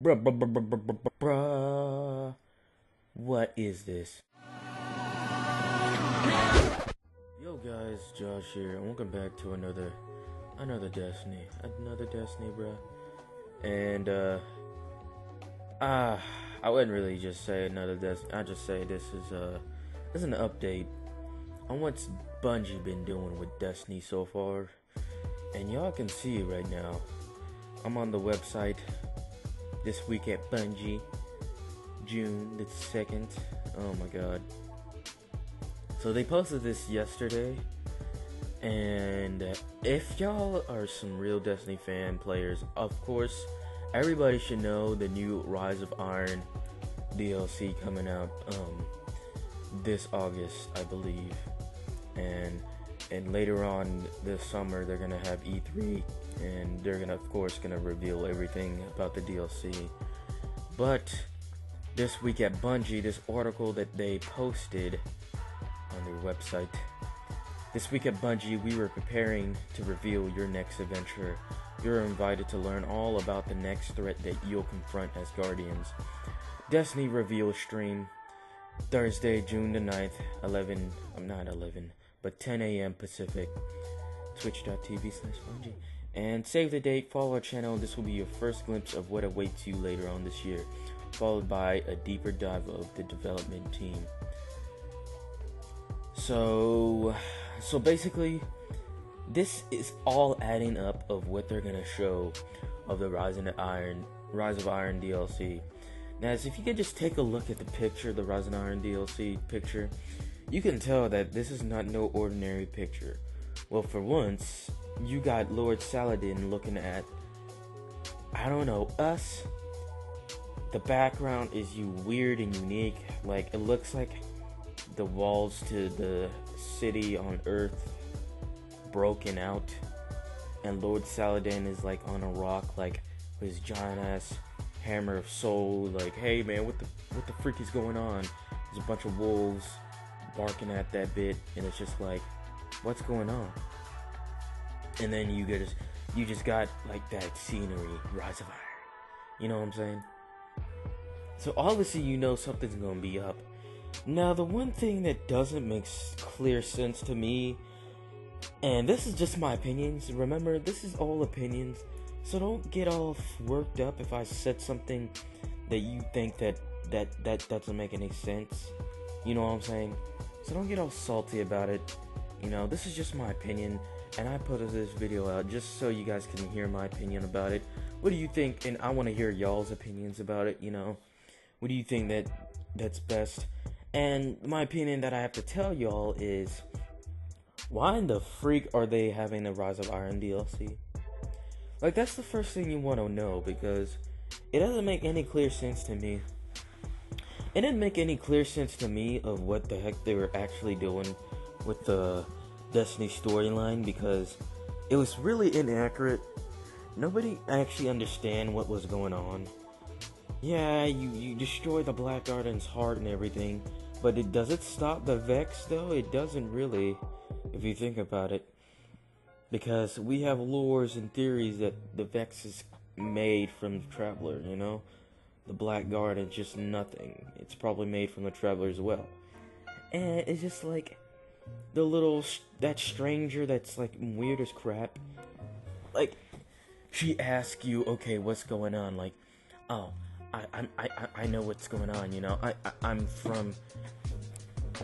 Bruh. What is this? Yo guys, Josh here, and welcome back to another Destiny. Another Destiny, bruh. And I wouldn't really just say another Destiny. I just say this is an update on what's Bungie been doing with Destiny so far. And y'all can see right now. I'm on the website this week at Bungie, June the 2nd. Oh my god. So they posted this yesterday, and if y'all are some real Destiny fan players, of course, everybody should know the new Rise of Iron DLC coming out this August, I believe, and later on this summer they're gonna have E3, and they're gonna reveal everything about the DLC. But this week at Bungie, this article that they posted on their website. This week at Bungie, we were preparing to reveal your next adventure. You're invited to learn all about the next threat that you'll confront as Guardians. Destiny reveal stream Thursday, June the 9th, 10 a.m. Pacific. Twitch.tv/Bungie. And save the date, follow our channel. This will be your first glimpse of what awaits you later on this year, followed by a deeper dive of the development team. So basically, this is all adding up of what they're gonna show of the Rise of Iron DLC. Now, if you could just take a look at the picture, the Rise of Iron DLC picture, you can tell that this is not no ordinary picture. Well, for once, you got Lord Saladin looking at, I don't know, us. The background is weird and unique. Like, it looks like the walls to the city on Earth broken out, and Lord Saladin is like on a rock, like with his giant ass hammer of soul, like, hey man, what the freak is going on? There's a bunch of wolves barking at that bit, and it's just like, what's going on? And then you just got like that scenery, Rise of Iron. You know what I'm saying? So obviously you know something's gonna be up. Now, the one thing that doesn't make clear sense to me, and this is just my opinions, remember, this is all opinions, so don't get all worked up if I said something that you think that doesn't make any sense. You know what I'm saying? So don't get all salty about it. You know, this is just my opinion, and I put this video out just so you guys can hear my opinion about it. What do you think? And I want to hear y'all's opinions about it, you know? What do you think that's best? And my opinion that I have to tell y'all is, why in the freak are they having a Rise of Iron DLC? Like, that's the first thing you want to know, because it doesn't make any clear sense to me. It didn't make any clear sense to me of what the heck they were actually doing with the Destiny storyline, because it was really inaccurate. Nobody actually understand what was going on. Yeah, you destroy the Black Garden's heart and everything, but does it stop the Vex though? It doesn't really, if you think about it. Because we have lores and theories that the Vex is made from the Traveler, you know? The Black Garden's just nothing. It's probably made from the Traveler as well. And it's just like, that stranger that's like weird as crap. Like, she asks you, okay, what's going on? Like, oh, I know what's going on, you know. I'm from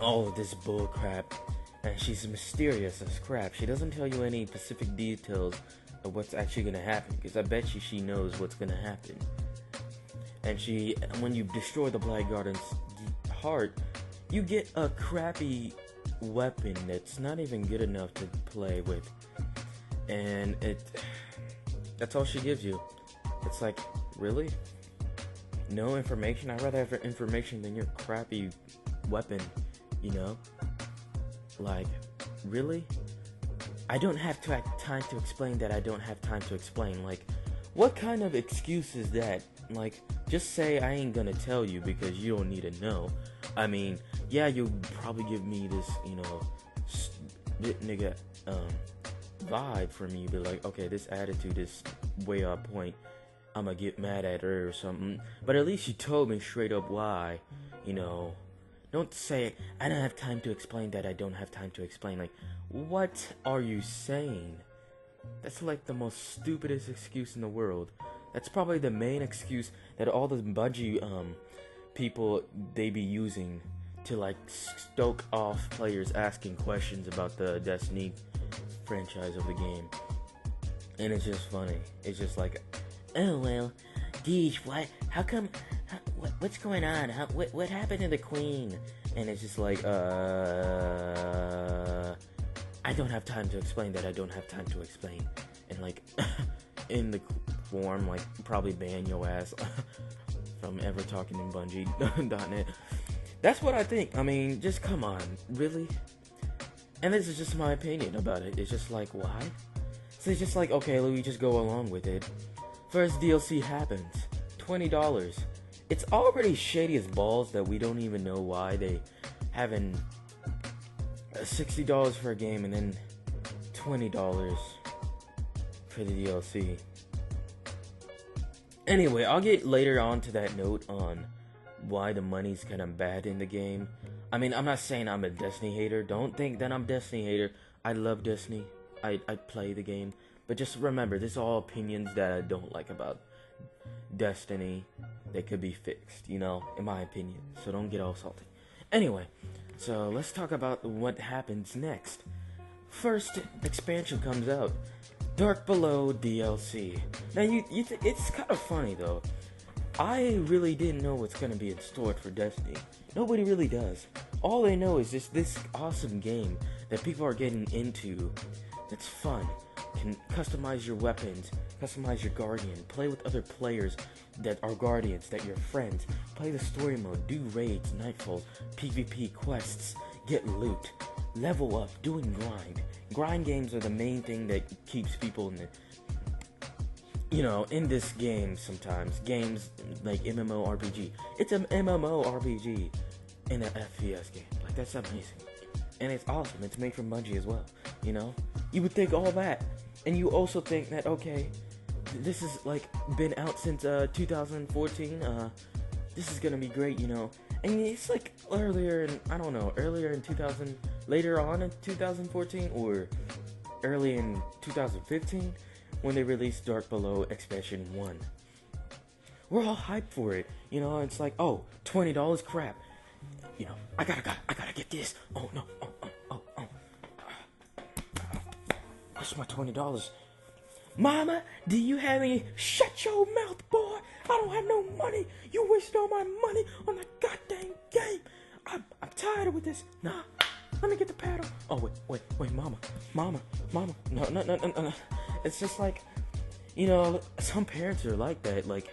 all of this bull crap, and she's mysterious as crap. She doesn't tell you any specific details of what's actually gonna happen, because I bet you she knows what's gonna happen. And when you destroy the Black Garden's heart, you get a crappy weapon that's not even good enough to play with, and that's all she gives you. It's like, really? No information? I'd rather have information than your crappy weapon, you know? Like, really? I don't have time to explain that I don't have time to explain. Like, what kind of excuse is that? Like, just say I ain't gonna tell you because you don't need to know. I mean, yeah, you'll probably give me this, you know, nigga vibe from you, but like, okay, this attitude is way on point. I'm gonna get mad at her or something. But at least you told me straight up why, you know. Don't say, I don't have time to explain that I don't have time to explain. Like, what are you saying? That's like the most stupidest excuse in the world. That's probably the main excuse that all the Bungie people, they be using to like stoke off players asking questions about the Destiny franchise of the game. And it's just funny. It's just like, oh well, geez, what? How come? What's going on? What happened to the queen? And it's just like, I don't have time to explain that. I don't have time to explain. And like, in the form, like, probably ban your ass from ever talking in Bungie.net. That's what I think. I mean, just come on, really? And this is just my opinion about it. It's just like, why? So it's just like, okay, let me just go along with it. First DLC happens, $20. It's already shady as balls that we don't even know why they having $60 for a game and then $20 for the DLC. Anyway, I'll get later on to that note on why the money's kind of bad in the game. I mean, I'm not saying I'm a Destiny hater. Don't think that I'm a Destiny hater. I love Destiny. I play the game. But just remember, this is all opinions that I don't like about Destiny that could be fixed, you know, in my opinion. So don't get all salty. Anyway, so let's talk about what happens next. First expansion comes out, Dark Below DLC. Now it's kind of funny though. I really didn't know what's gonna be in store for Destiny. Nobody really does. All they know is just this awesome game that people are getting into. That's fun. Can customize your weapons, customize your guardian, play with other players that are guardians, that you're friends, play the story mode, do raids, nightfall, PvP quests, get loot, level up, doing grind. Grind games are the main thing that keeps people in the, you know, in this game sometimes. Games like MMORPG. It's an MMORPG in an FPS game. Like, that's amazing. And it's awesome. It's made from Bungie as well, you know? You would think all that. And you also think that, okay, this has, like, been out since 2014. This is gonna be great, you know? And it's like earlier in, I don't know, later on in 2014 or early in 2015 when they released Dark Below Expansion 1. We're all hyped for it, you know? It's like, oh, $20, crap. You know, I gotta get this. Oh, no, oh. Where's my $20? Mama, do you have any? Shut your mouth, boy. I don't have no money. You wasted all my money on the goddamn game. I'm tired with this. Nah, let me get the paddle. Oh, wait, mama. No. It's just like, you know, some parents are like that. Like,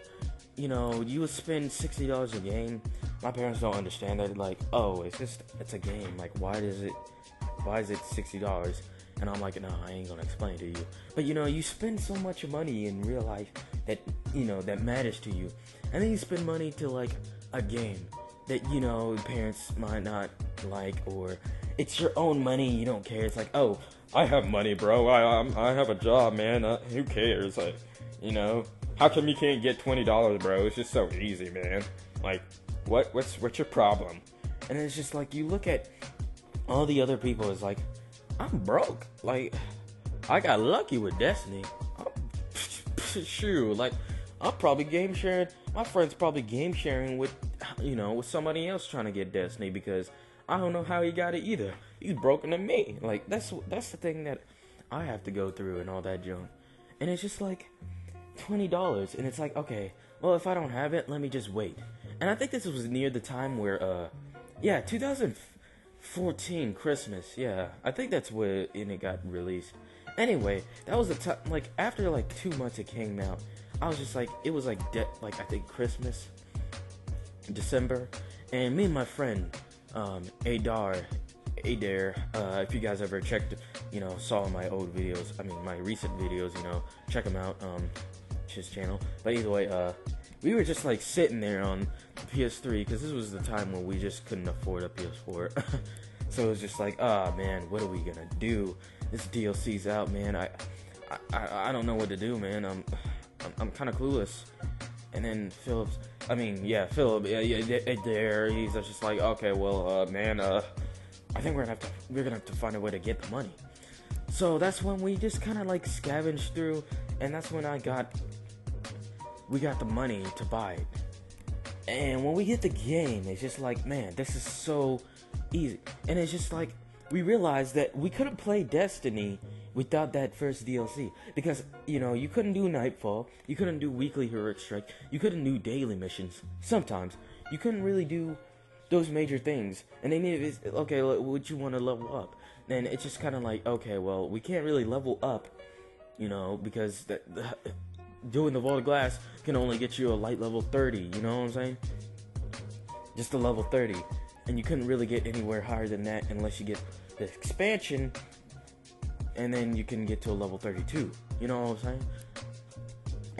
you know, you would spend $60 a game. My parents don't understand that. Like, oh, it's a game. Like, why is it $60? And I'm like, no, I ain't gonna explain to you. But, you know, you spend so much money in real life that, you know, that matters to you. And then you spend money to, like, a game that, you know, parents might not like, or it's your own money, you don't care. It's like, oh, I have money, bro. I have a job, man. Who cares? Like, you know, how come you can't get $20, bro? It's just so easy, man. Like, what's your problem? And it's just like, you look at all the other people, it's like, I'm broke. Like, I got lucky with Destiny. Shoot, like, I'm probably game sharing. My friend's probably game sharing with, you know, with somebody else trying to get Destiny because I don't know how he got it either. He's broken than me. Like, that's the thing that I have to go through and all that junk. And it's just like $20, and it's like, okay, well, if I don't have it, let me just wait. And I think this was near the time where, 2014 Christmas, yeah, I think that's when it got released. Anyway, that was the time, like, after, like, 2 months it came out, I was just like, it was, like, I think Christmas, December, and me and my friend, Adair, if you guys ever checked, you know, saw my old videos, my recent videos, you know, check them out, his channel, but either way, we were just, like, sitting there on the PS3, because this was the time when we just couldn't afford a PS4, so it was just like, man, what are we gonna do? This DLC's out, man. I don't know what to do, man. I'm kind of clueless. And then Philip, there, he's just like, okay, well, man, I think we're gonna have to find a way to get the money. So that's when we just kind of like scavenged through, and that's when we got the money to buy it. And when we hit the game, it's just like, man, this is so easy. And it's just like, we realized that we couldn't play Destiny without that first DLC. Because, you couldn't do Nightfall, you couldn't do Weekly Heroic Strike, you couldn't do daily missions. Sometimes. You couldn't really do those major things. And they needed, okay, would you want to level up? Then it's just kind of like, okay, well, we can't really level up, because doing the Vault of Glass can only get you a light level 30, you know what I'm saying? Just a level 30. And you couldn't really get anywhere higher than that unless you get the expansion, and then you can get to a level 32, you know what I'm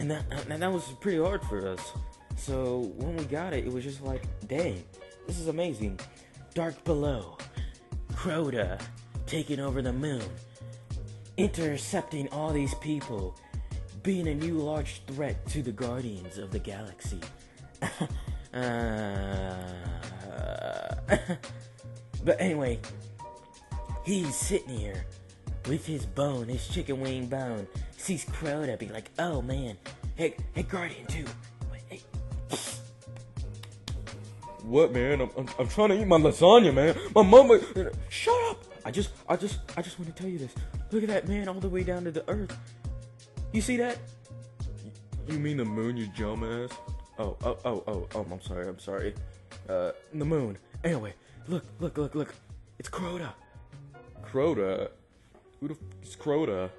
saying? And that was pretty hard for us. So when we got it, it was just like, dang, this is amazing. Dark Below, Crota taking over the moon, intercepting all these people, being a new large threat to the Guardians of the Galaxy. But anyway, he's sitting here with his bone, his chicken wing bone, sees Crota, be like, oh man, hey Guardian 2, hey. What, man? I'm trying to eat my lasagna, man. My mama, shut up. I just want to tell you this. Look at that, man, all the way down to the earth. You see that? You mean the moon, you dumbass? Oh, I'm sorry. The moon. Anyway, look. It's Crota. Crota? Who the f*** is Crota?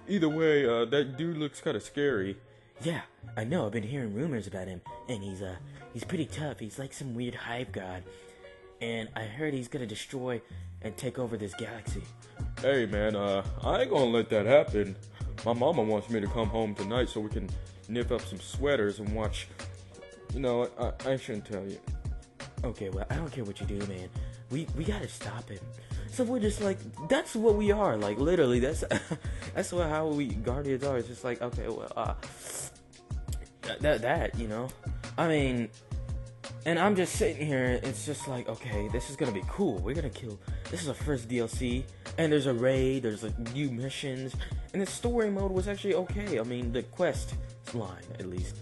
Either way, that dude looks kind of scary. Yeah, I know, I've been hearing rumors about him, and he's pretty tough. He's like some weird hive god. And I heard he's gonna destroy and take over this galaxy. Hey man, I ain't gonna let that happen. My mama wants me to come home tonight so we can nip up some sweaters and watch. I shouldn't tell you. Okay, well, I don't care what you do, man. We gotta stop him. So we're just like, that's what we are. Like, literally, that's how we Guardians are. It's just like, okay, well, I mean, and I'm just sitting here, it's just like, okay, this is gonna be cool. We're gonna kill, this is our first DLC, and there's a raid, there's like new missions, and the story mode was actually okay. I mean, the quest line, at least,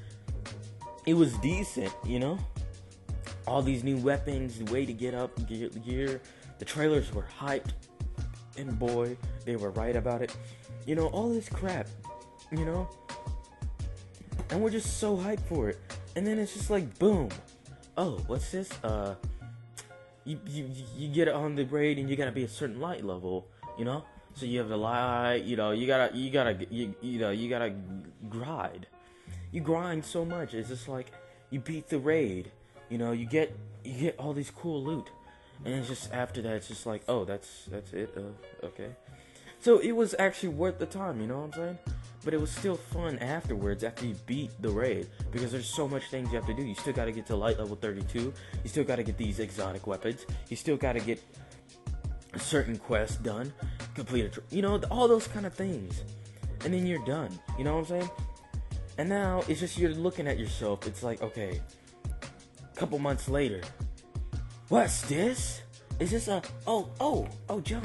it was decent, all these new weapons, the way to get up gear, the trailers were hyped, and boy, they were right about it, all this crap, and we're just so hyped for it, and then it's just like, boom, oh, what's this? You get on the raid and you gotta be a certain light level, so you have the light, you gotta grind. You grind so much, it's just like, you beat the raid, you get all these cool loot, and it's just, after that, it's just like, oh, that's it, okay. So it was actually worth the time, you know what I'm saying? But it was still fun afterwards, after you beat the raid, because there's so much things you have to do. You still gotta get to light level 32, you still gotta get these exotic weapons, you still gotta get a certain quest done, complete all those kind of things, and then you're done, you know what I'm saying? And now, it's just, you're looking at yourself, it's like, okay, a couple months later, what's this? Is this oh, John,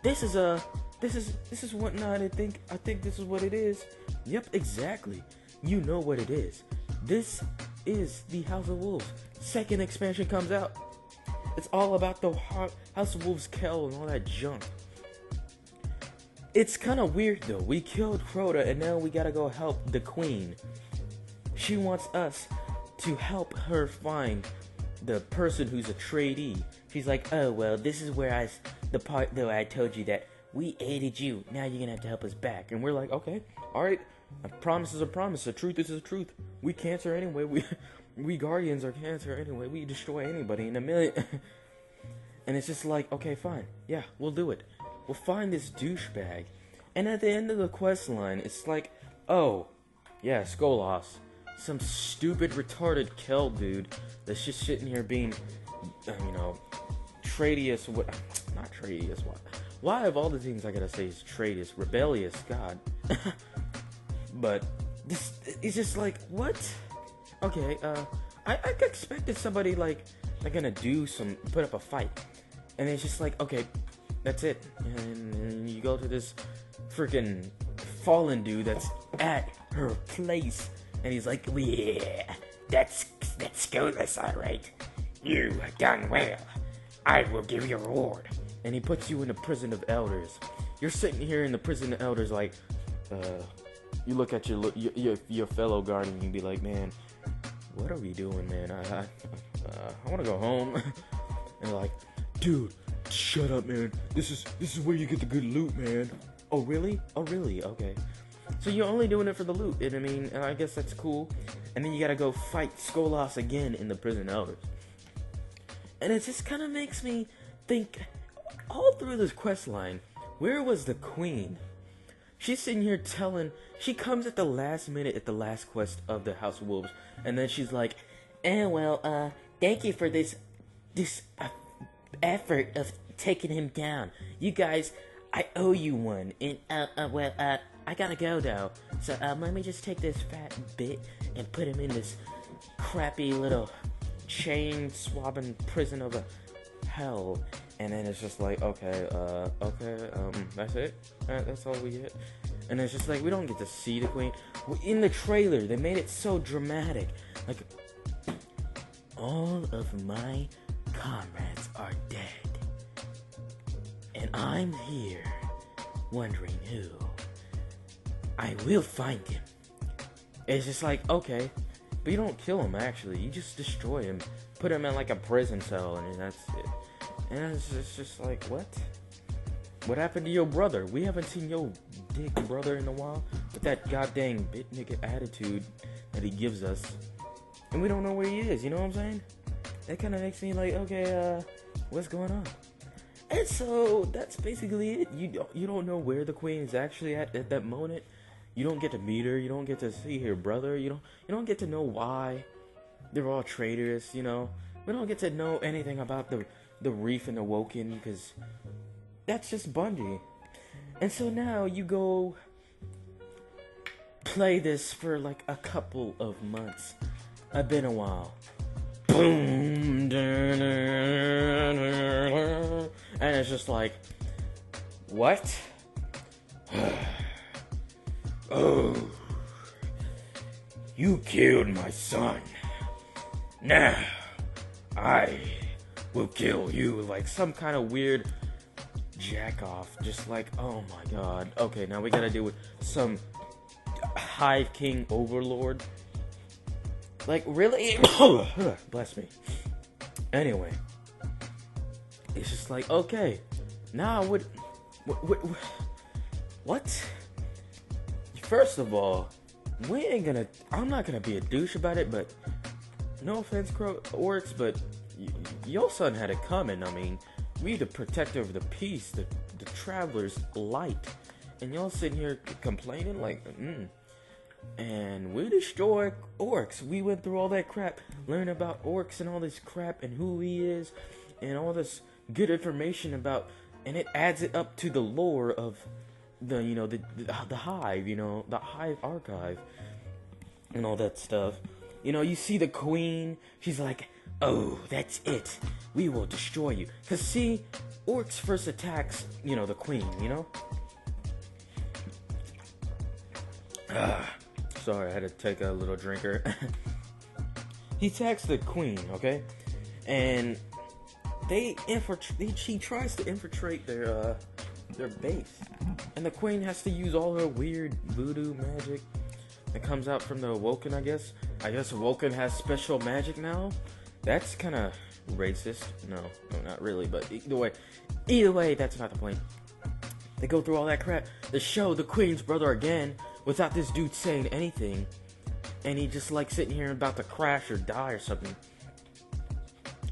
this is whatnot. I think this is what it is. Yep, exactly. You know what it is. This is the House of Wolves. Second expansion comes out. It's all about the House of Wolves Kell and all that junk. It's kind of weird though. We killed Crota and now we gotta go help the Queen. She wants us to help her find the person who's a tradee. She's like, oh well, this is where the part though I told you that we aided you, now you're gonna have to help us back. And we're like, okay, alright, a promise is a promise, the truth is the truth. We cancer anyway, we Guardians are cancer anyway, we destroy anybody in a million. And it's just like, okay, fine, yeah, we'll do it. We'll find this douchebag. And at the end of the quest line, it's like, oh, yeah, Skolas, some stupid, retarded Kell dude that's just sitting here being, not Tradius, why of all the things I gotta say is Tradius, rebellious, God, But this is just like, what? Okay, I expected somebody like they're gonna put up a fight, and it's just like, okay, that's it. And you go to this freaking fallen dude that's at her place, and he's like, well, yeah, that's Scotus, alright. You have done well. I will give you a reward. And he puts you in the prison of elders. You're sitting here in the prison of elders like, you look at your fellow guard and you be like, man, what are we doing, man? I want to go home. And they're like, dude, shut up, man. This is where you get the good loot, man. Oh, really? Oh, really? Okay. So you're only doing it for the loot, and I mean, and I guess that's cool. And then you gotta go fight Skolas again in the prison elders. And it just kind of makes me think, all through this quest line, where was the queen? She's sitting here she comes at the last minute at the last quest of the House of Wolves, and then she's like, well, thank you for this effort of taking him down. You guys, I owe you one, and, I gotta go, though, so, let me just take this fat bit and put him in this crappy little chain-swabbing prison of a hell. And then it's just like, okay, that's it? That's all we get? And it's just like, we don't get to see the queen. In the trailer, they made it so dramatic. Like, all of my comrades are dead. And I'm here, wondering who. I will find him. It's just like, okay. But you don't kill him, actually. You just destroy him. Put him in, like, a prison cell, and that's it. And it's just like, what? What happened to your brother? We haven't seen your dick brother in a while. With that goddamn bit nigga attitude that he gives us. And we don't know where he is, you know what I'm saying? That kind of makes me like, okay, what's going on? And so, that's basically it. You don't know where the queen is actually at that moment. You don't get to meet her. You don't get to see her brother. You don't get to know why they're all traitors, you know? We don't get to know anything about the Reef and the Woken, because that's just Bungie. And so now you go play this for like a couple of months. It's been a while. Boom. And it's just like, what? Oh, you killed my son. Now I will kill you. Like some kind of weird jack off. Just like, oh my god. Okay, now we gotta deal with some Hive King Overlord. Like, really? Bless me. Anyway, it's just like, okay, now what? First of all, I'm not gonna be a douche about it, but no offense, orcs, but your son had it coming. I mean, we the protector of the peace, the traveler's light, and y'all sitting here complaining like, And we destroy orcs. We went through all that crap, learning about orcs and all this crap and who he is, and all this good information about, and it adds it up to the lore of the Hive, the Hive archive, and all that stuff. You see the queen, she's like, oh, that's it. We will destroy you. Because, see, orcs first attacks, the queen, Sorry, I had to take a little drinker. He attacks the queen, okay? And she tries to infiltrate their base. And the queen has to use all her weird voodoo magic that comes out from the Woken, I guess. I guess Woken has special magic now? That's kind of racist. No, not really, but either way, that's not the point. They go through all that crap. They show the queen's brother again without this dude saying anything. And he just like sitting here about to crash or die or something.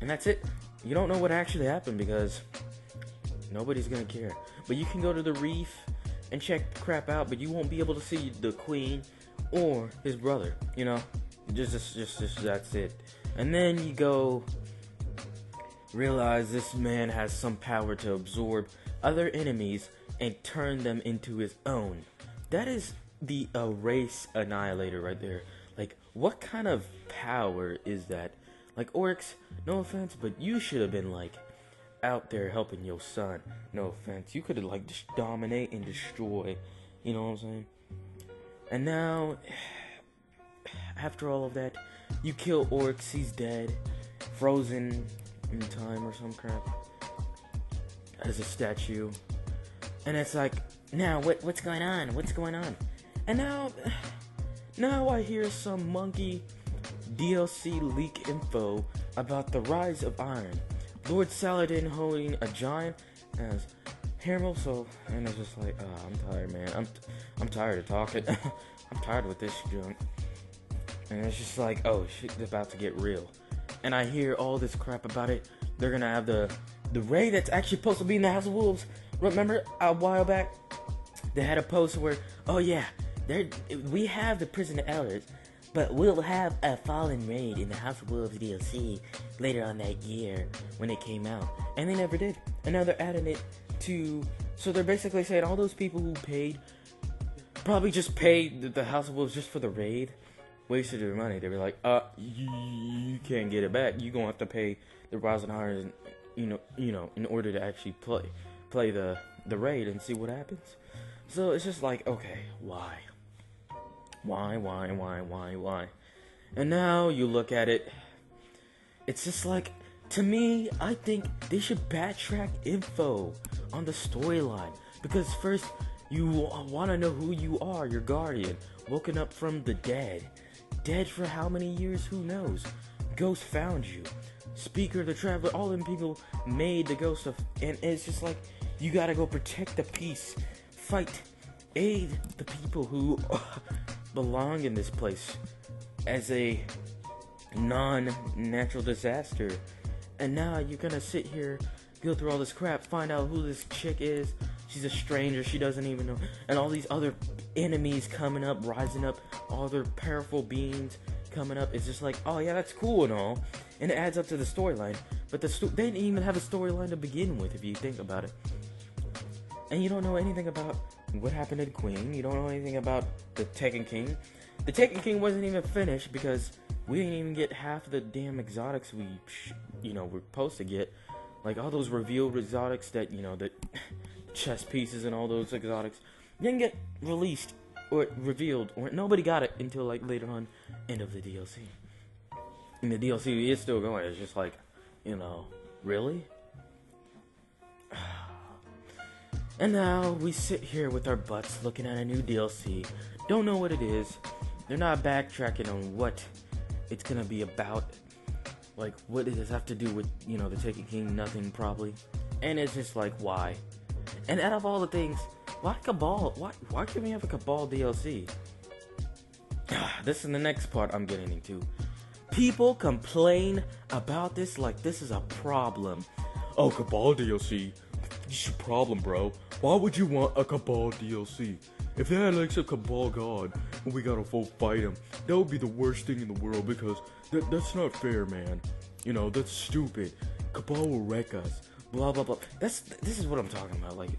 And that's it. You don't know what actually happened because nobody's gonna care. But you can go to the reef and check the crap out, but you won't be able to see the queen or his brother, Just that's it. And then you go realize this man has some power to absorb other enemies and turn them into his own. that is the race annihilator right there. Like, what kind of power is that? Like, Oryx, no offense, but you should have been, like, out there helping your son. No offense. You could have, like, just dominate and destroy. You know what I'm saying? And now, after all of that, you kill Oryx. He's dead. Frozen in time or some crap. As a statue. And it's like, now, what's going on? What's going on? And now I hear some monkey DLC leak info about the rise of Iron. Lord Saladin holding a giant as Hermel, and it's just like, I'm tired, man. I'm tired of talking. I'm tired with this junk. And it's just like, oh, shit's about to get real. And I hear all this crap about it. They're gonna have the raid that's actually supposed to be in the House of Wolves. Remember a while back, they had a post where, oh yeah, we have the Prison of Elders, but we'll have a Fallen raid in the House of Wolves DLC later on that year when it came out. And they never did. And now they're adding it to... So they're basically saying all those people who paid, probably just paid the House of Wolves just for the raid, wasted their money. They were like, you can't get it back. You're going to have to pay the Rise of Iron, you know, in order to actually play the raid and see what happens. So it's just like, okay, why? Why? And now you look at it, it's just like, to me, I think they should backtrack info on the storyline. Because first, you want to know who you are, your guardian, woken up from the dead. Dead for how many years, who knows? Ghost found you. Speaker, the Traveler, all them people made the ghost of, and it's just like, you gotta go protect the peace, fight, aid the people who belong in this place as a non-natural disaster. And now you're gonna sit here, go through all this crap, find out who this chick is. She's a stranger, she doesn't even know, and all these other enemies coming up, rising up, all their powerful beings coming up. It's just like, oh yeah, that's cool and all, and it adds up to the storyline, but they didn't even have a storyline to begin with, if you think about it. And you don't know anything about what happened to the Queen. You don't know anything about the Taken King. The Taken King wasn't even finished because we didn't even get half of the damn exotics we, we're supposed to get. Like all those revealed exotics that, the chess pieces and all those exotics didn't get released or revealed, or nobody got it until like later on, end of the DLC. And the DLC is still going. It's just like, really? And now we sit here with our butts looking at a new DLC. Don't know what it is. They're not backtracking on what it's gonna be about. Like, what does this have to do with, the Taken King? Nothing, probably. And it's just like, why? And out of all the things, why Cabal? Why can't we have a Cabal DLC? This is the next part I'm getting into. People complain about this like this is a problem. Oh, Cabal DLC. It's a problem, bro. Why would you want a Cabal DLC? If they had like a Cabal god and we gotta full fight him, that would be the worst thing in the world because that's not fair, man. That's stupid. Cabal will wreck us. Blah blah blah. This is what I'm talking about. Like,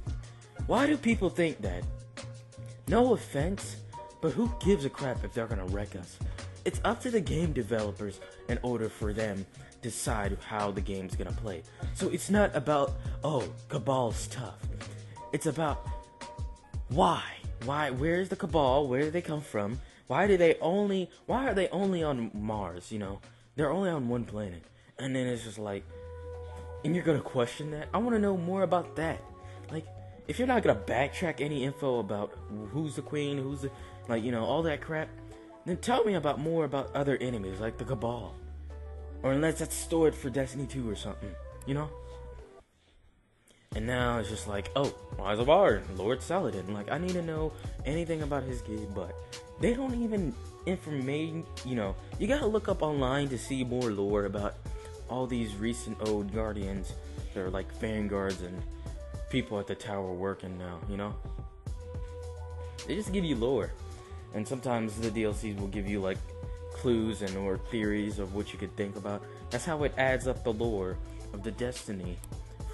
why do people think that? No offense, but who gives a crap if they're gonna wreck us? It's up to the game developers in order for them to decide how the game's gonna play. So it's not about, oh, Cabal's tough. It's about why? Where's the Cabal? Where do they come from? Why are they only on Mars, They're only on one planet. And then it's just like, and you're gonna question that? I wanna know more about that. Like, if you're not gonna backtrack any info about who's the Queen, who's the, all that crap, then tell me more about other enemies, like the Cabal. Or unless that's stored for Destiny 2 or something, And now it's just like, oh, Rise of Iron, Lord Saladin. Like, I need to know anything about his gay butt. They don't even you gotta look up online to see more lore about all these recent old Guardians. They're like vanguards and people at the tower working now, They just give you lore. And sometimes the DLCs will give you like clues or theories of what you could think about. That's how it adds up the lore of the Destiny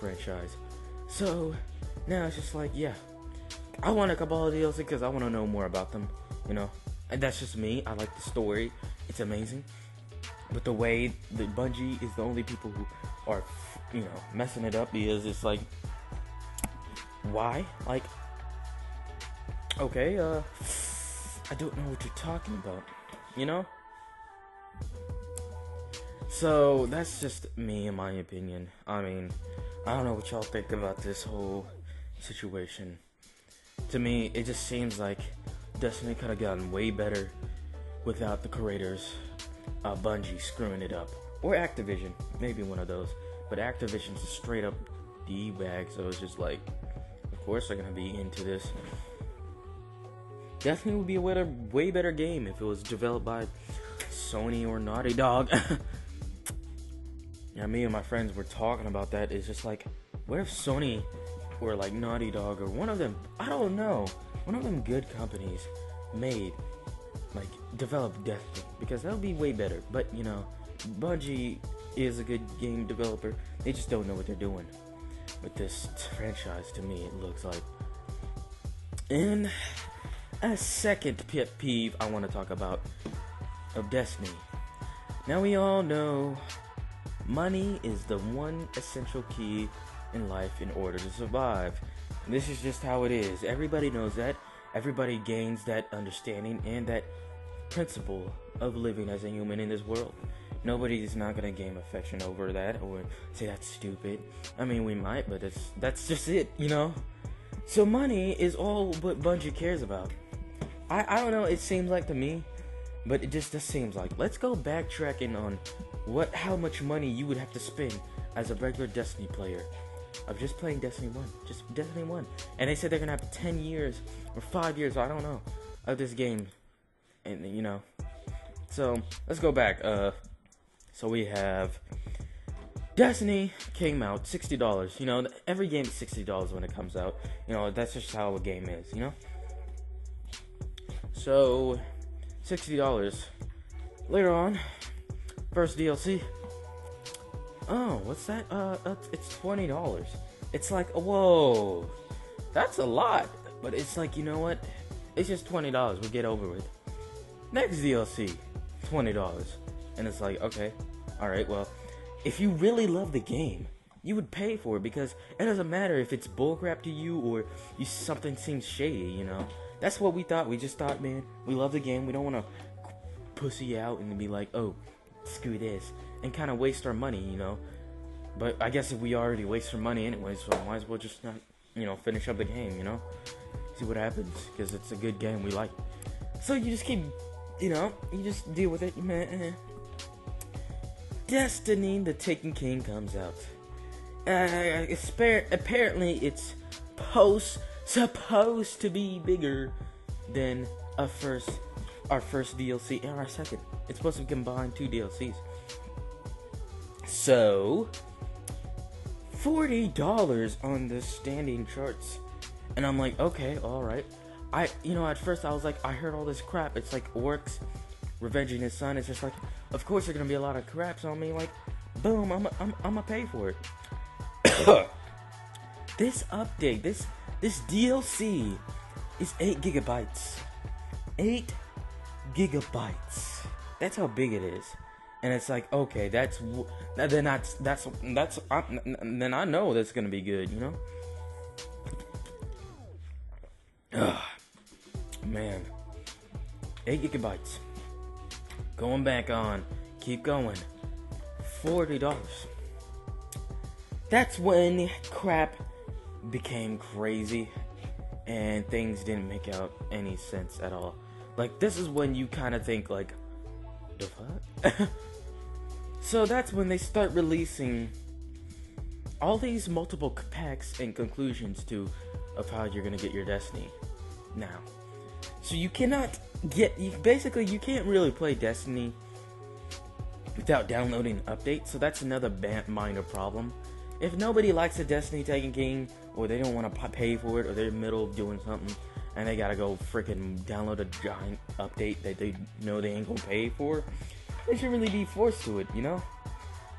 franchise. So now it's just like, yeah, I want a couple of DLC because I want to know more about them, you know. And that's just me. I like the story. It's amazing. But the way that Bungie is the only people who are, you know, messing it up is it's like, why? Like, okay, I don't know what you're talking about, you know? So, that's just me in my opinion. I mean, I don't know what y'all think about this whole situation. To me, it just seems like Destiny could have gotten way better without the creators, Bungie, screwing it up. Or Activision, maybe one of those. But Activision's a straight up D-bag, so it's just like, of course they're gonna be into this. Destiny would be a way better game if it was developed by Sony or Naughty Dog. Yeah, me and my friends were talking about that. It's just like, what if Sony or like Naughty Dog or one of them, I don't know, one of them good companies developed Destiny, because that would be way better. But you know, Bungie is a good game developer. They just don't know what they're doing with this franchise. To me, it looks like. And a second pet peeve I want to talk about of Destiny. Now we all know money is the one essential key in life in order to survive. And this is just how it is. Everybody knows that. Everybody gains that understanding and that principle of living as a human in this world. Nobody's not gonna gain affection over that or say that's stupid. I mean, we might, but that's just it, you know? So money is all what Bungie cares about. I don't know, it seems like to me, but it just seems like. Let's go backtracking on how much money you would have to spend as a regular Destiny player of just playing Destiny 1. Just Destiny 1. And they said they're gonna have 10 years or 5 years, I don't know, of this game. And you know. So let's go back. So we have Destiny came out $60. You know, every game is $60 when it comes out. You know, that's just how a game is, you know? So $60. Later on, first DLC. Oh, what's that? It's $20. It's like, whoa, that's a lot. But it's like, you know what? It's just $20. We'll get over with. Next DLC, $20. And it's like, okay, alright, well, if you really love the game, you would pay for it, because it doesn't matter if it's bullcrap to you or something seems shady, you know? That's what we thought. We just thought, man, we love the game. We don't want to pussy out and be like, oh, screw this, and kind of waste our money, you know? But I guess if we already waste our money anyway, so might as well just not, you know, finish up the game, you know? See what happens, because it's a good game we like. So you just keep, you know, you just deal with it, man. Destiny, the Taken King comes out. Apparently it's supposed to be bigger than our first DLC and our second. It's supposed to combine 2 DLCs. So $40 on the standing charts. And I'm like, okay, alright. At first I was like, I heard all this crap. It's like Orcs revenging his son. It's just like, of course there's gonna be a lot of crap. So I mean, like, boom, I'm gonna pay for it. This update, this DLC is 8 gigabytes. 8 gigabytes. That's how big it is. And it's like, okay, then I know that's gonna be good, you know? Man, 8 gigabytes. Going back on, keep going. $40. That's when crap became crazy and things didn't make out any sense at all. Like, this is when you kind of think like, the fuck? So that's when they start releasing all these multiple packs and conclusions of how you're gonna get your Destiny now. So you cannot you can't really play Destiny without downloading an update. So that's another minor problem. If nobody likes the Destiny Taken King, or they don't want to pay for it, or they're in the middle of doing something and they gotta go freaking download a giant update that they know they ain't gonna pay for, they should really be forced to it, you know?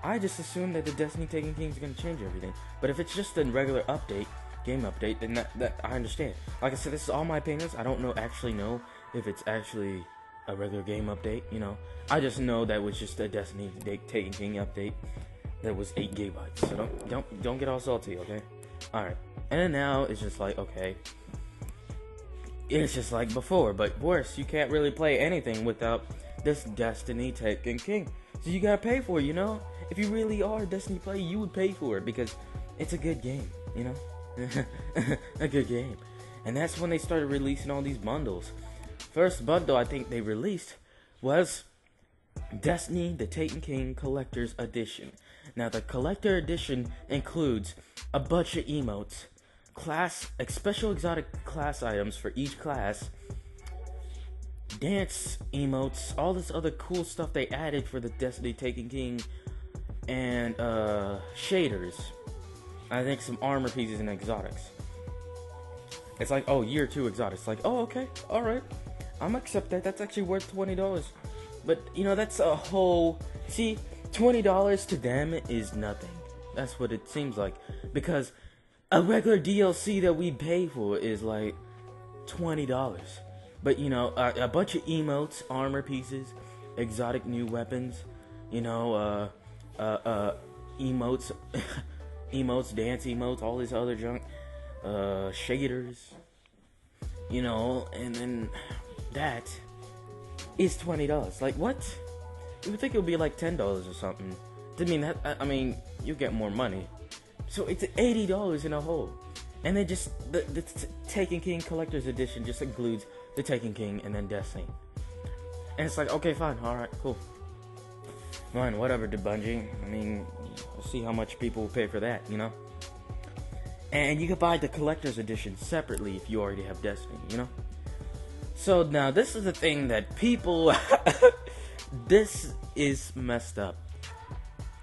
I just assume that the Destiny Taken King is gonna change everything. But if it's just a regular update, game update, then that I understand. Like I said, this is all my opinions. I don't actually know if it's actually a regular game update. You know, I just know that it was just a Destiny Taken King update that was 8 gigabytes. So don't get all salty, okay? All right, and then now it's just like, okay, it's just like before, but worse. You can't really play anything without this Destiny Taken King. So you gotta pay for it, you know? If you really are a Destiny player, you would pay for it because it's a good game, you know? A good game. And that's when they started releasing all these bundles. First bundle I think they released was Destiny the Taken King Collector's Edition. Now the Collector Edition includes a bunch of emotes, special exotic class items for each class, dance emotes, all this other cool stuff they added for the Destiny Taken King, and shaders. I think some armor pieces and exotics. It's like, oh, year 2 exotics. Like, oh, okay, alright, I'm accept that. That's actually worth $20. But, you know, that's a whole... See, $20 to them is nothing. That's what it seems like. Because a regular DLC that we pay for is like $20. But, you know, a bunch of emotes, armor pieces, exotic new weapons, you know, emotes, emotes, dance emotes, all this other junk, shaders, you know, and then that is $20. Like, what? You would think it would be like $10 or something. I mean, you get more money. So it's $80 in a whole. And then just the Taken King Collector's Edition just includes the Taken King and then Destiny. And it's like, okay, fine, alright, cool. Fine, whatever, to Bungie. I mean, we'll see how much people will pay for that, you know? And you can buy the Collector's Edition separately if you already have Destiny, you know? So now, this is the thing that people... This is messed up.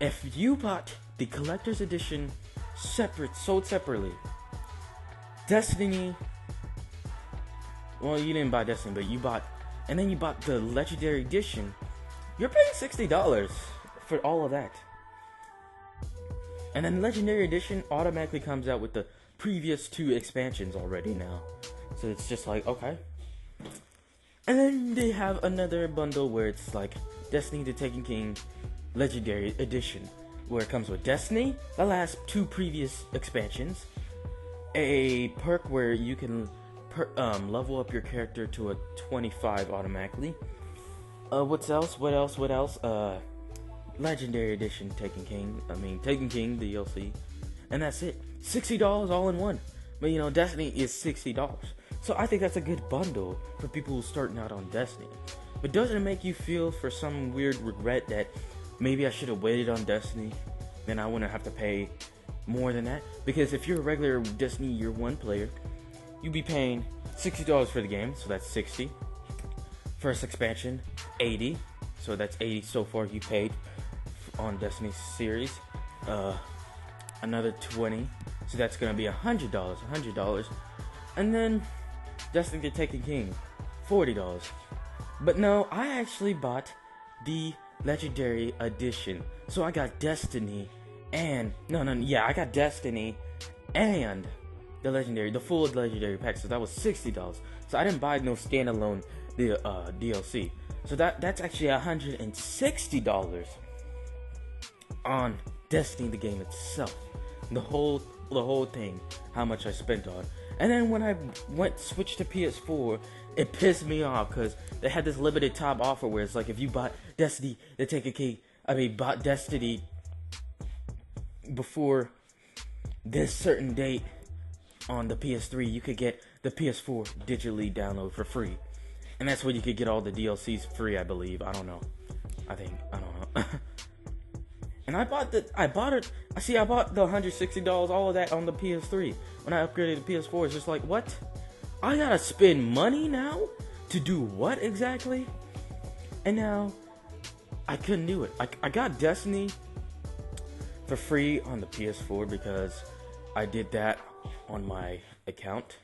If you bought the Collector's Edition sold separately, Destiny... Well, you didn't buy Destiny, but you bought... And then you bought the Legendary Edition. You're paying $60 for all of that. And then Legendary Edition automatically comes out with the previous 2 expansions already now. So it's just like, okay. And then they have another bundle where it's like Destiny the Taken King Legendary Edition, where it comes with Destiny, the last 2 previous expansions, a perk where you can level up your character to a 25 automatically. What else? Legendary Edition Taken King. Taken King DLC. And that's it. $60 all in one. But you know, Destiny is $60. So I think that's a good bundle for people who are starting out on Destiny. But doesn't it make you feel for some weird regret that maybe I should have waited on Destiny? Then I wouldn't have to pay more than that? Because if you're a regular Destiny Year 1 player, you'd be paying $60 for the game, so that's $60. First expansion, $80. So that's $80 so far you paid on Destiny series. Another $20. So that's gonna be $100. And then Destiny the Taken King, $40. But no, I actually bought the Legendary Edition. So I got Destiny and I got Destiny and the full Legendary pack. So that was $60. So I didn't buy no standalone DLC. So that's actually $160 on Destiny the game itself. The whole thing, how much I spent on. And then when I switched to PS4, it pissed me off because they had this limited time offer where it's like if you bought Destiny the Taken King, bought Destiny before this certain date on the PS3, you could get the PS4 digitally download for free. And that's when you could get all the DLCs free, I believe. I don't know. I don't know. And I bought the $160, all of that on the PS3. When I upgraded the PS4, it's just like, what? I gotta spend money now? To do what exactly? And now, I couldn't do it. I got Destiny for free on the PS4 because I did that on my account.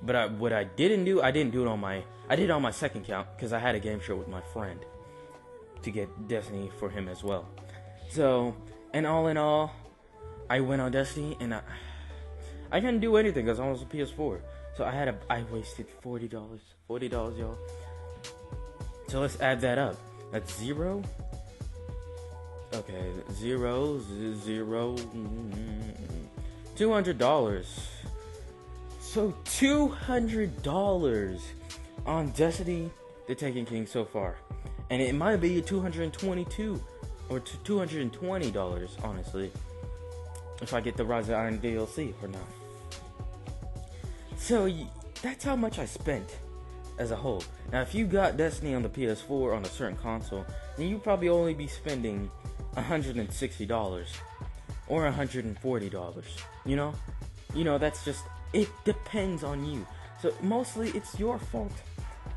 But what I didn't do, I did it on my second account because I had a game show with my friend to get Destiny for him as well. So, and all in all, I went on Destiny and I couldn't do anything because I was a PS4. So I wasted $40, y'all. So let's add that up. That's 0. Okay, zero, $200. So $200 on Destiny, the Taken King so far, and it might be $222 or $220, honestly, if I get the Rise of Iron DLC or not. So that's how much I spent as a whole. Now, if you got Destiny on the PS4 on a certain console, then you probably only be spending $160 or $140. You know, that's just, it depends on you. So mostly it's your fault.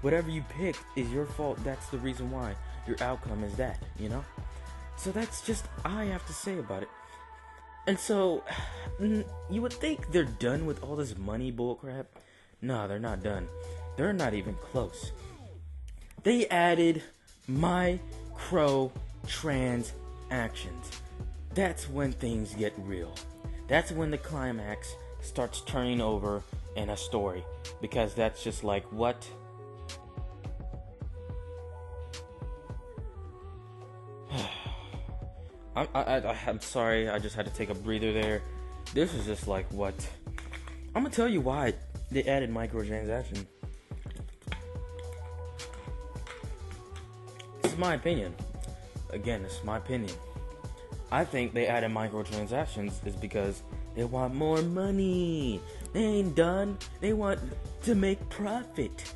Whatever you pick is your fault. That's the reason why your outcome is that, So that's just I have to say about it. And so you would think they're done with all this money bullcrap. No, they're not done. They're not even close. They added microtransactions. That's when things get real. That's when the climax starts turning over in a story. Because that's just like, what? I'm sorry, I just had to take a breather there. This is just like, what? I'm gonna tell you why they added microtransactions. This is my opinion. Again, this is my opinion. I think they added microtransactions is because they want more money. They ain't done. They want to make profit.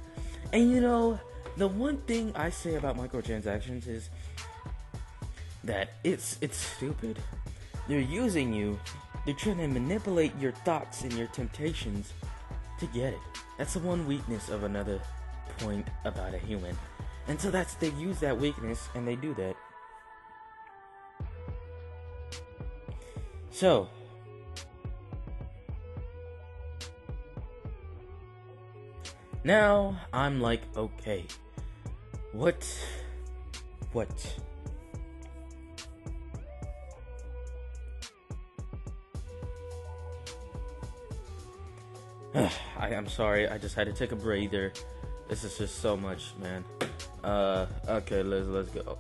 And the one thing I say about microtransactions is that it's stupid. They're using you. They're trying to manipulate your thoughts and your temptations to get it. That's the one weakness of another point about a human. And so they use that weakness and they do that. So now I'm like, okay, what? I'm sorry, I just had to take a breather. This is just so much, man. Okay, let's go.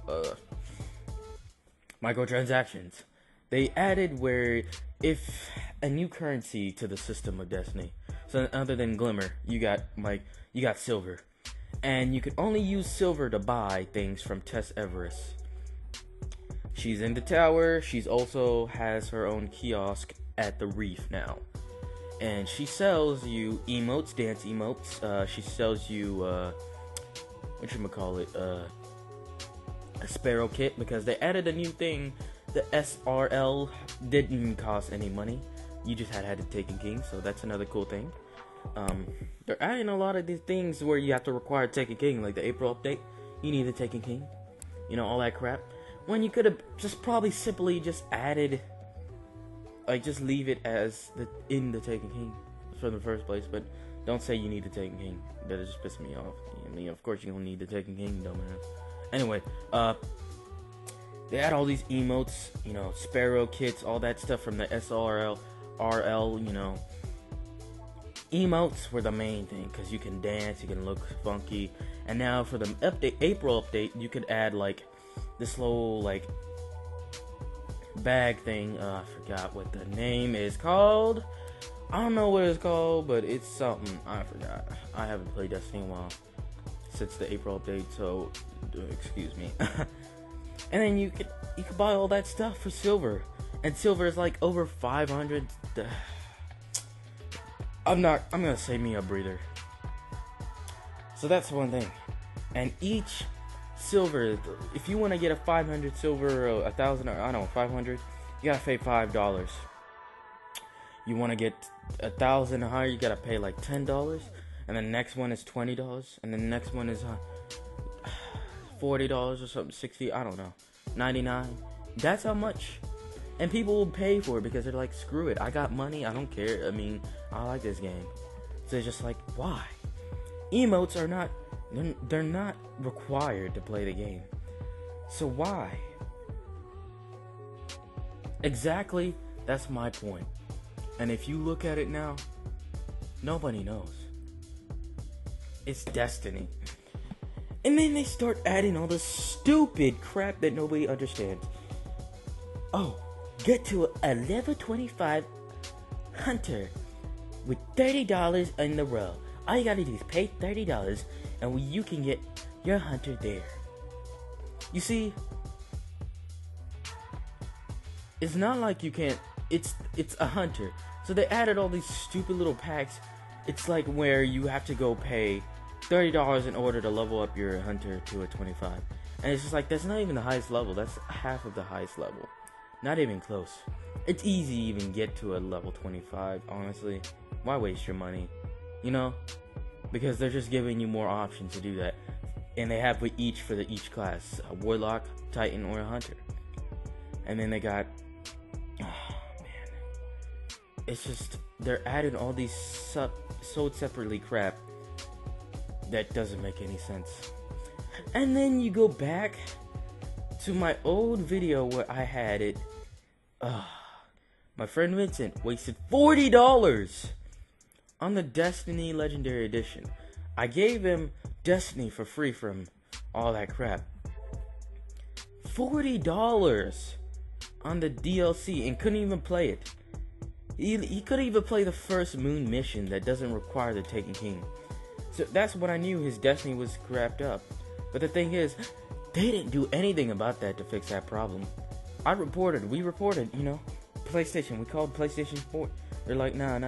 Microtransactions. They added where if a new currency to the system of Destiny. So other than Glimmer, you got silver. And you could only use silver to buy things from Tess Everest. She's in the tower. She's also has her own kiosk at the reef now. And she sells you emotes, dance emotes. She sells you, a sparrow kit, because they added a new thing. The SRL didn't cost any money. You just had to take a king, so that's another cool thing. They're adding a lot of these things where you have to require Taken King, like the April update. You need a Taken King, all that crap. When you could have just probably simply just added, just leave it as in the Taken King from the first place. But don't say you need the Taken King. That just pissed me off. Of course you don't need the Taken King, dumbass. Anyway, they add all these emotes, sparrow kits, all that stuff from the SRL, Emotes were the main thing, because you can dance, you can look funky. And now for the April update, you could add, this little, bag thing. I forgot what the name is called. I don't know what it's called, but it's something. I forgot. I haven't played Destiny in a while since the April update, so excuse me. And then you could buy all that stuff for silver, and silver is over 500. I'm gonna save me a breather. So that's one thing. And each silver, if you want to get a 500 silver, or 1,000, or 500, you gotta pay $5. You want to get 1,000 or higher, you gotta pay $10. And then the next one is $20, and then the next one is $40 or something, 60, I don't know, 99. That's how much. And people will pay for it because they're like, screw it, I got money, I don't care. I like this game. So it's just why? Emotes are not, they're not required to play the game. So why? Exactly, that's my point. And if you look at it now, nobody knows. It's destiny. And then they start adding all this stupid crap that nobody understands. Oh, get to a level 25 hunter with $30 in the row. All you gotta do is pay $30 and you can get your hunter there. You see, it's not like you can't, it's a hunter. So they added all these stupid little packs. It's like where you have to go pay $30 in order to level up your hunter to a 25. And it's just like, that's not even the highest level. That's half of the highest level. Not even close. It's easy to even get to a level 25, honestly. Why waste your money? You know? Because they're just giving you more options to do that. And they have each for each class. A warlock, titan, or a hunter. And then they got... Oh, man. It's just... They're adding all these sold separately crap that doesn't make any sense. And then you go back to my old video where I had it. My friend Vincent wasted $40 on the Destiny Legendary Edition. I gave him Destiny for free from all that crap. $40 on the DLC and couldn't even play it. He couldn't even play the first moon mission that doesn't require the Taken King. So that's when I knew his Destiny was scrapped up. But the thing is, they didn't do anything about that to fix that problem. We reported, you know, PlayStation. We called PlayStation 4. They're like, nah.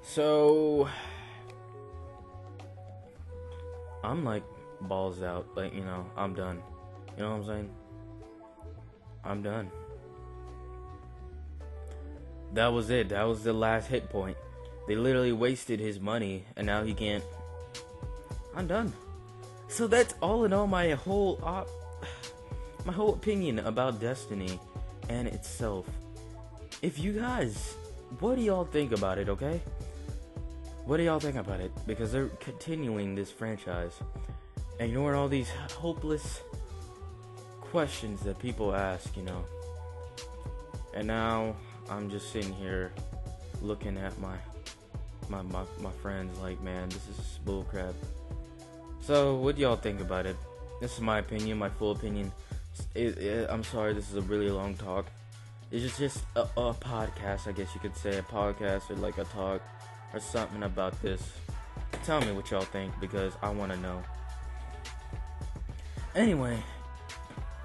So, I'm like, balls out. Like, you know, I'm done. You know what I'm saying? I'm done. That was it. That was the last hit point. They literally wasted his money, and now he can't. I'm done. So that's all in all my whole opinion about Destiny and itself. If you guys, what do y'all think about it, okay? What do y'all think about it? Because they're continuing this franchise, ignoring all these hopeless questions that people ask, you know. And now I'm just sitting here looking at my friends like, man, this is bullcrap. So, what do y'all think about it? This is my opinion, my full opinion. I'm sorry, this is a really long talk. It's just a podcast, I guess you could say. A podcast or like a talk or something about this. Tell me what y'all think, because I want to know. Anyway,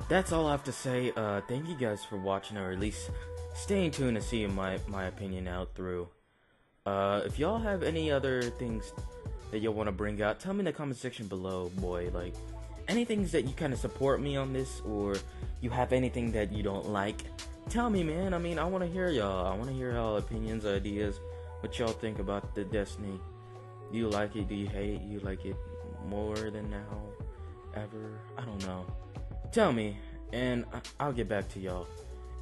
that's all I have to say. Thank you guys for watching, or at least staying tuned to see my opinion out through. If y'all have any other things that y'all want to bring out, tell me in the comment section below, boy. Like, anything that you kind of support me on this, or you have anything that you don't like, tell me, man. I mean, I want to hear y'all. I want to hear y'all opinions, ideas, what y'all think about the Destiny. Do you like it? Do you hate it? You like it more than now? Ever? I don't know. Tell me, and I'll get back to y'all.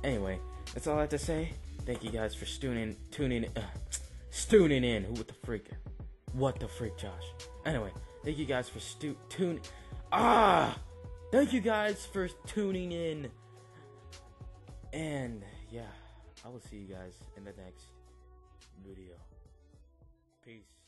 Anyway, that's all I have to say. Thank you guys for tuning in. What the freak, Josh? Anyway, thank you guys for thank you guys for tuning in. And yeah, I will see you guys in the next video. Peace.